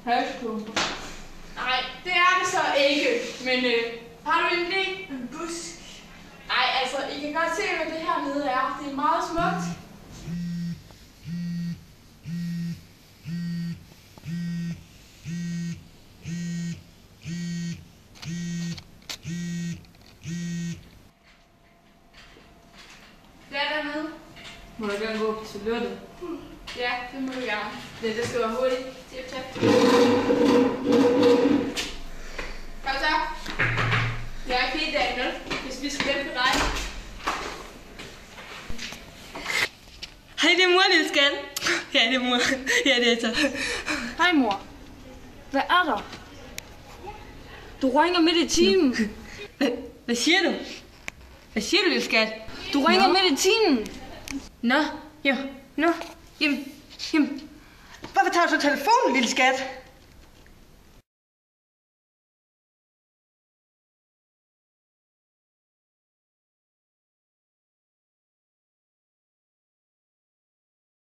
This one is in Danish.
Hashklumper. Nej, det er det så ikke. Men har du en idé? En busk? Nej, altså, I kan godt se, hvad det her nede er. Det er meget smukt. Det er dernede. Må du gerne gå til lørdag? Ja, det må du gerne. Det skal være hurtigt. Tip, tap. Kom så. Jeg er ikke helt Daniel, hvis vi skal vente på dig. Hej, det er mor, lille skat. Ja, det er mor. Ja, det er så. Hej mor. Hvad er der? Du ringer midt i timen. Hvad siger du? Hvad siger du, lille skat? Du ringer midt i timen. Nå, jo. Nå. Jamen. Hvorfor tager du så telefonen, lille skat?